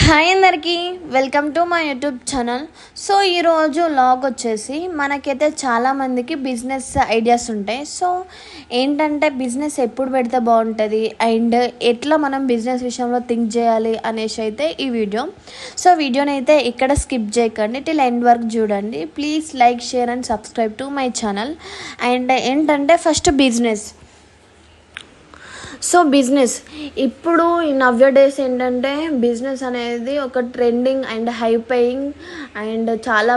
Hi అందరికీ, welcome to my YouTube channel. So ఈరోజు vlog వచ్చేసి మనకైతే చాలామందికి బిజినెస్ ఐడియాస్ ఉంటాయి. సో ఏంటంటే బిజినెస్ ఎప్పుడు పెడితే బాగుంటుంది అండ్ ఎట్లా మనం బిజినెస్ విషయంలో థింక్ చేయాలి అనేసి అయితే ఈ వీడియో. సో వీడియోని అయితే ఇక్కడ స్కిప్ చేయకండి, టిల్ ఎండ్ వరకు చూడండి. Please like, share and subscribe to my channel. And ఏంటంటే ఫస్ట్ బిజినెస్. సో బిజినెస్ ఇప్పుడు నవ్య డేస్ ఏంటంటే బిజినెస్ అనేది ఒక trending and high paying and చాలా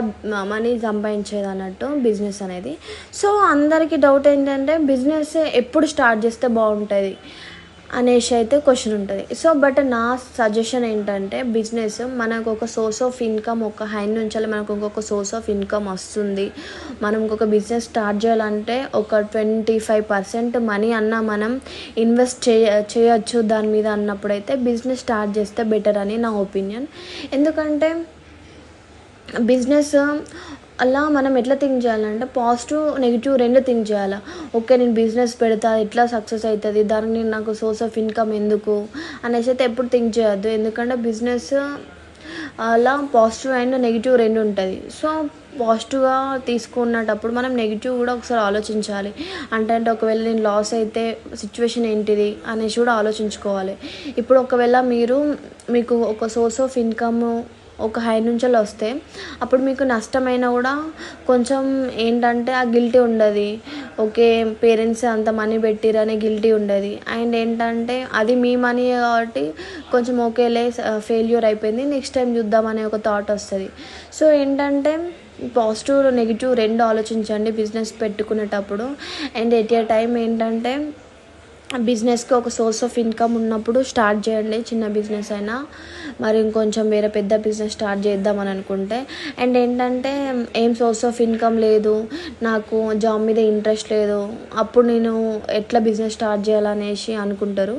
మనీ సంపాదించేది అన్నట్టు బిజినెస్ అనేది. సో అందరికీ డౌట్ ఏంటంటే బిజినెస్ ఎప్పుడు స్టార్ట్ చేస్తే బాగుంటుంది అనేసి అయితే క్వశ్చన్ ఉంటుంది. సో బట్ నా సజెషన్ ఏంటంటే బిజినెస్ మనకు ఒక సోర్స్ ఆఫ్ ఇన్కమ్, ఒక హై నుంచి మనకు ఇంకొక సోర్స్ ఆఫ్ ఇన్కమ్ వస్తుంది. మనం ఇంకొక బిజినెస్ స్టార్ట్ చేయాలంటే ఒక 25% మనీ అన్న మనం ఇన్వెస్ట్ చేయొచ్చు దాని మీద అన్నప్పుడైతే బిజినెస్ స్టార్ట్ చేస్తే బెటర్ అని నా ఒపీనియన్. ఎందుకంటే బిజినెస్ అలా మనం ఎట్లా థింక్ చేయాలంటే పాజిటివ్ నెగిటివ్ రెండు థింక్ చేయాలి. ఓకే నేను బిజినెస్ పెడతా, ఎట్లా సక్సెస్ అవుతుంది, దానికి నాకు సోర్స్ ఆఫ్ ఇన్కమ్ ఎందుకు అనేసి అయితే ఎప్పుడు థింక్ చేయొద్దు. ఎందుకంటే బిజినెస్ అలా పాజిటివ్ అండ్ నెగిటివ్ రెండు ఉంటుంది. సో పాజిటివ్గా తీసుకున్నప్పుడు మనం నెగిటివ్ కూడా ఒకసారి ఆలోచించాలి. అంటే ఒకవేళ నేను లాస్ అయితే సిచ్యువేషన్ ఏంటిది అనేసి కూడా ఆలోచించుకోవాలి. ఇప్పుడు ఒకవేళ మీకు ఒక సోర్స్ ఆఫ్ ఇన్కమ్ ఒక హై నుంచి వస్తే అప్పుడు మీకు నష్టమైనా కూడా కొంచెం ఏంటంటే ఆ గిల్టీ ఉండదు. ఓకే పేరెంట్స్ అంత మనీ పెట్టిరనే గిల్టీ ఉండదు. అండ్ ఏంటంటే అది మీ మనీ కాబట్టి కొంచెం ఓకేలే ఫెయిల్యూర్ అయిపోయింది, నెక్స్ట్ టైం చూద్దామనే ఒక థాట్ వస్తుంది. సో ఏంటంటే పాజిటివ్ నెగిటివ్ రెండు ఆలోచించండి బిజినెస్ పెట్టుకునేటప్పుడు. అండ్ ఎట్ ఏ టైం ఏంటంటే బిజినెస్కి ఒక సోర్స్ ఆఫ్ ఇన్కమ్ ఉన్నప్పుడు స్టార్ట్ చేయండి. చిన్న బిజినెస్ అయినా మరి ఇంకొంచెం వేరే పెద్ద బిజినెస్ స్టార్ట్ చేద్దామని అనుకుంటే. అండ్ ఏంటంటే ఏం సోర్స్ ఆఫ్ ఇన్కమ్ లేదు, నాకు జాబ్ మీద ఇంట్రెస్ట్ లేదు, అప్పుడు నేను ఎట్లా బిజినెస్ స్టార్ట్ చేయాలనేసి అనుకుంటారు.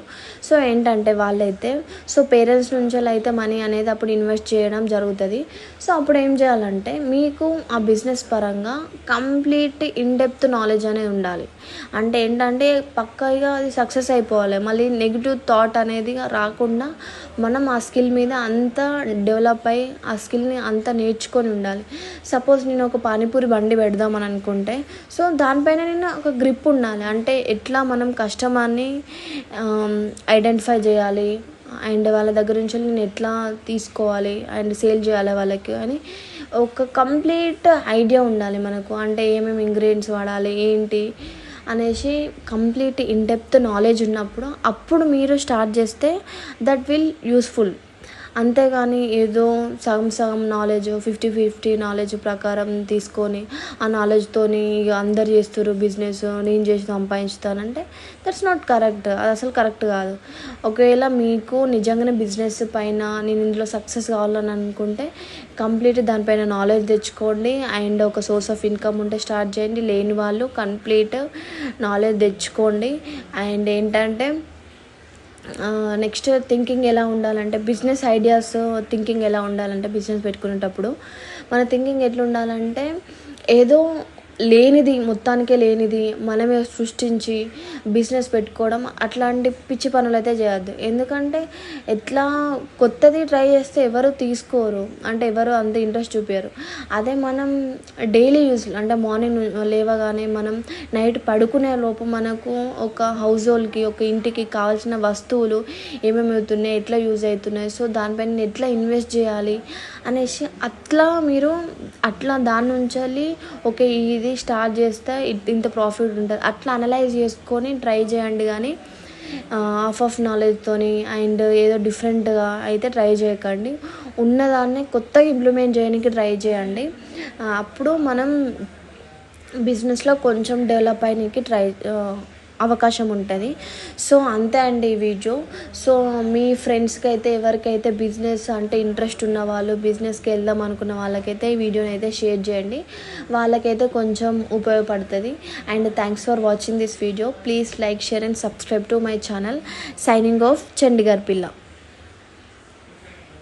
సో ఏంటంటే వాళ్ళైతే పేరెంట్స్ నుంచి అయితే మనీ అనేది అప్పుడు ఇన్వెస్ట్ చేయడం జరుగుతుంది. సో అప్పుడు ఏం చేయాలంటే మీకు ఆ బిజినెస్ పరంగా కంప్లీట్ ఇన్డెప్త్ నాలెడ్జ్ అనేది ఉండాలి. అంటే ఏంటంటే పక్కాగా అది సక్సెస్ అయిపోవాలి. మళ్ళీ నెగిటివ్ థాట్ అనేది రాకుండా మనం ఆ స్కిల్ మీద అంతా డెవలప్ అయ్యి ఆ స్కిల్ని అంతా నేర్చుకొని ఉండాలి. సపోజ్ నేను ఒక పానీపూరి బండి పెడదామని అనుకుంటే సో దానిపైన నేను ఒక గ్రిప్ ఉండాలి. అంటే ఎట్లా మనం కస్టమర్ని ఐడెంటిఫై చేయాలి అండ్ వాళ్ళ దగ్గర నుంచి నేను ఎట్లా తీసుకోవాలి అండ్ సేల్ చేయాలి వాళ్ళకి అని ఒక కంప్లీట్ ఐడియా ఉండాలి మనకు. అంటే ఏమేమి ఇంగ్రీడియంట్స్ వాడాలి ఏంటి అనేసి కంప్లీట్ ఇన్డెప్త్ నాలెడ్జ్ ఉన్నప్పుడు అప్పుడు మీరు స్టార్ట్ చేస్తే దట్ విల్ యూస్ఫుల్. అంతేగాని ఏదో సగం నాలెడ్జ్ 50-50 నాలెడ్జ్ ప్రకారం తీసుకొని ఆ నాలెడ్జ్తోని ఇక అందరు చేస్తారు బిజినెస్, నేను చేసి సంపాదించుతానంటే దట్స్ నాట్ కరెక్ట్. అది అసలు కరెక్ట్ కాదు. ఒకవేళ మీకు నిజంగానే బిజినెస్ పైన నేను ఇందులో సక్సెస్ కావాలని అనుకుంటే కంప్లీట్ దానిపైన నాలెడ్జ్ తెచ్చుకోండి అండ్ ఒక సోర్స్ ఆఫ్ ఇన్కమ్ ఉంటే స్టార్ట్ చేయండి. లేని వాళ్ళు కంప్లీట్ నాలెడ్జ్ తెచ్చుకోండి. అండ్ ఏంటంటే నెక్స్ట్ థింకింగ్ ఎలా ఉండాలంటే బిజినెస్ ఐడియాస్ థింకింగ్ ఎలా ఉండాలంటే బిజినెస్ పెట్టుకునేటప్పుడు మన థింకింగ్ ఎట్లా ఉండాలంటే ఏదో లేనిది మొత్తానికే లేనిది మనమే సృష్టించి బిజినెస్ పెట్టుకోవడం అట్లాంటి పిచ్చి పనులు అయితే చేయొద్దు. ఎందుకంటే ఎట్లా కొత్తది ట్రై చేస్తే ఎవరు తీసుకోరు, అంటే ఎవరు అంత ఇంట్రెస్ట్ చూపారు. అదే మనం డైలీ యూజ్ అంటే మార్నింగ్ లేవగానే మనం నైట్ పడుకునే లోపు మనకు ఒక హౌస్ హోల్డ్కి ఒక ఇంటికి కావాల్సిన వస్తువులు ఏమేమి అవుతున్నాయి, ఎట్లా యూజ్ అవుతున్నాయి, సో దానిపైన ఎట్లా ఇన్వెస్ట్ చేయాలి అనేసి అట్లా దాని నుంచి ఓకే ఇది స్టార్ట్ చేస్తే ఇంత ప్రాఫిట్ ఉంటుంది అట్లా అనలైజ్ చేసుకొని ట్రై చేయండి. కానీ ఆఫ్ నాలెడ్జ్తోని అండ్ ఏదో డిఫరెంట్గా అయితే ట్రై చేయకండి. ఉన్నదాన్ని కొత్తగా ఇంప్లిమెంట్ చేయడానికి ట్రై చేయండి. అప్పుడు మనం బిజినెస్లో కొంచెం డెవలప్ అయ్యడానికి అవకాశం ఉంటుంది. సో అంతే అండి ఈ వీడియో. సో మీ ఫ్రెండ్స్కి అయితే ఎవరికైతే బిజినెస్ అంటే ఇంట్రెస్ట్ ఉన్న వాళ్ళు, బిజినెస్కి వెళ్దాం అనుకున్న వాళ్ళకైతే ఈ వీడియోని అయితే షేర్ చేయండి, వాళ్ళకైతే కొంచెం ఉపయోగపడుతుంది. And thanks for watching this video. Please like, share and subscribe to my channel. Signing off Chandigarh పిల్ల.